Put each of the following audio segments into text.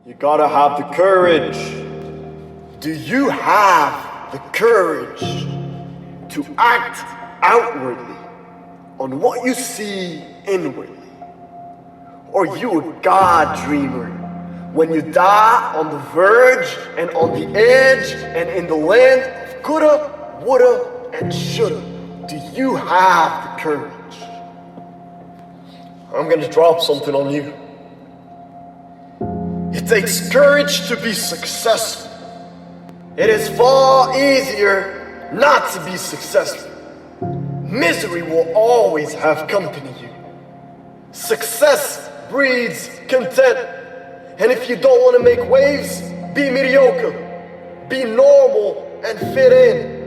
You gotta have the courage. Do you have the courage to act outwardly on what you see inwardly? Or are you a God dreamer? When you die on the verge and on the edge and in the land of coulda, woulda, and shoulda, do you have the courage? I'm gonna drop something on you. It takes courage to be successful. It is far easier not to be successful. Misery will always have company you. Success breeds content. And if you don't want to make waves, be mediocre, be normal, and fit in.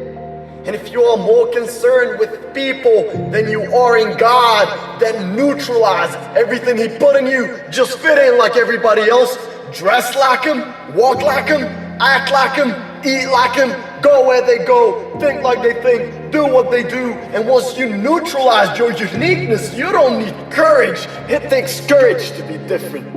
And if you are more concerned with people than you are in God, then neutralize everything He put in you. Just fit in like everybody else. Dress like Him, walk like Him, act like Him, eat like Him, go where they go, think like they think, do what they do. And once you neutralize your uniqueness, you don't need courage. It takes courage to be different.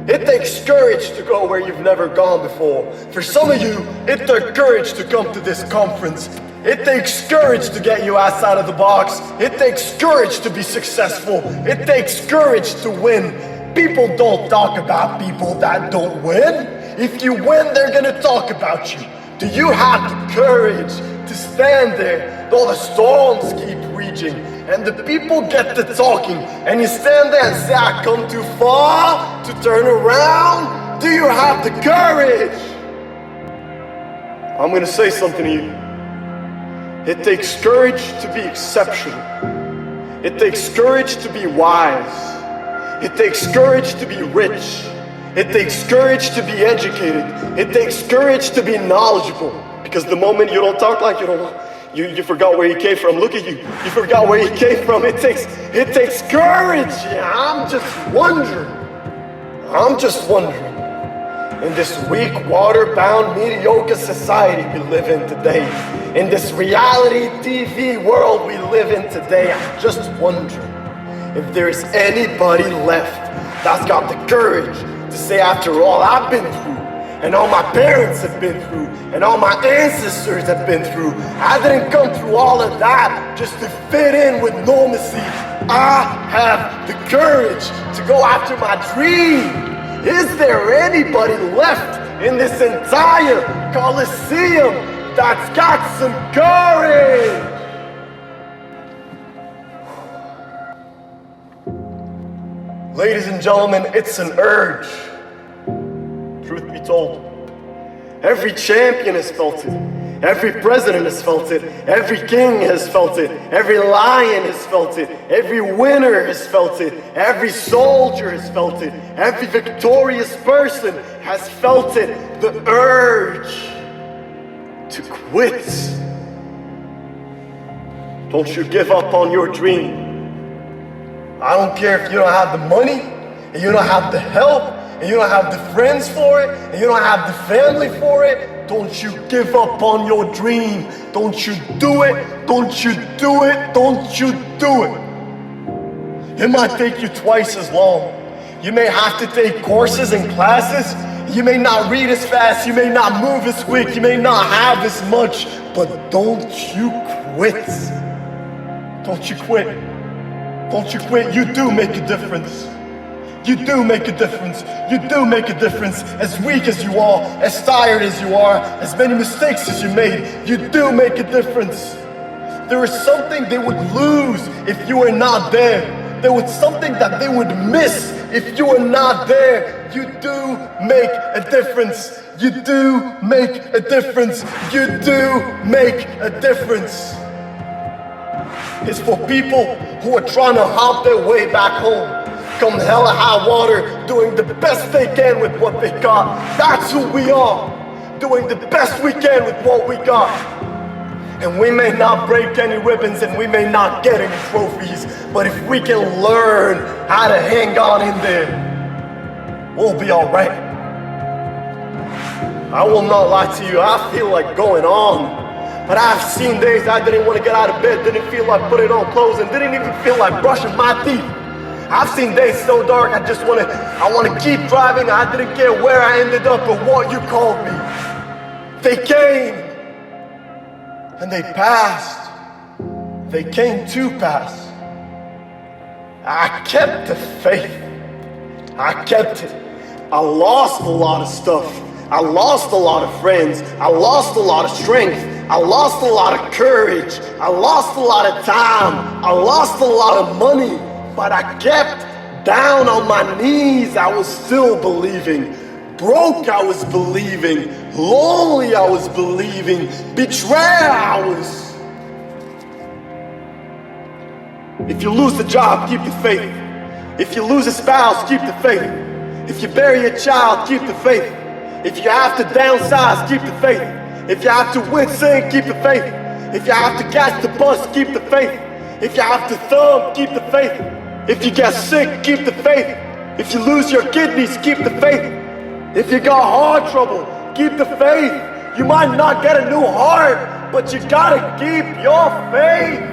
It takes courage to go where you've never gone before. For some of you, it took courage to come to this conference. It takes courage to get you outside of the box. It takes courage to be successful. It takes courage to win. People don't talk about people that don't win. If you win, they're gonna talk about you. Do you have the courage to stand there though the storms keep raging and the people get to talking and you stand there and say, I come too far to turn around? Do you have the courage? I'm gonna say something to you. It takes courage to be exceptional. It takes courage to be wise. It takes courage to be rich. It takes courage to be educated. It takes courage to be knowledgeable. Because the moment you don't talk like you forgot where you came from. Look at you. You forgot where you came from. It takes courage. Yeah, I'm just wondering. In this weak, water-bound, mediocre society we live in today, in this reality TV world we live in today, I'm just wondering if there's anybody left that's got the courage to say, after all I've been through, and all my parents have been through, and all my ancestors have been through, I didn't come through all of that just to fit in with normalcy. I have the courage to go after my dream. Is there anybody left in this entire Coliseum that's got some courage? Ladies and gentlemen, it's an urge. Truth be told, every champion has felt it. Every president has felt it. Every king has felt it. Every lion has felt it. Every winner has felt it. Every soldier has felt it. Every victorious person has felt it. The urge to quit. Don't you give up on your dream. I don't care if you don't have the money, and you don't have the help, and you don't have the friends for it, and you don't have the family for it. Don't you give up on your dream. Don't you do it. Don't you do it. Don't you do it. It might take you twice as long. You may have to take courses and classes. You may not read as fast. You may not move as quick. You may not have as much. But don't you quit. Don't you quit. Don't you quit. You do make a difference. You do make a difference. You do make a difference. As weak as you are, as tired as you are, as many mistakes as you made, you do make a difference. There is something they would lose if you were not there. There was something that they would miss if you were not there. You do make a difference. You do make a difference. You do make a difference. It's for people who are trying to hop their way back home. Come hell or high water, doing the best they can with what they got. That's who we are, doing the best we can with what we got. And we may not break any ribbons and we may not get any trophies, but if we can learn how to hang on in there, we'll be all right. I will not lie to you, I feel like going on, but I've seen days I didn't want to get out of bed, didn't feel like putting on clothes, and didn't even feel like brushing my teeth. I've seen days so dark, I wanna keep driving. I didn't care where I ended up or what you called me. They came, and they passed. They came to pass. I kept the faith. I kept it. I lost a lot of stuff. I lost a lot of friends. I lost a lot of strength. I lost a lot of courage. I lost a lot of time. I lost a lot of money. But I kept down on my knees. I was still believing. Broke, I was believing. Lonely, I was believing. Betrayed, I was. If you lose the job, keep the faith. If you lose a spouse, keep the faith. If you bury a child, keep the faith. If you have to downsize, keep the faith. If you have to sing, keep the faith. If you have to catch the bus, keep the faith. If you have to thumb, keep the faith. If you get sick, keep the faith. If you lose your kidneys, keep the faith. If you got heart trouble, keep the faith. You might not get a new heart, but you gotta keep your faith.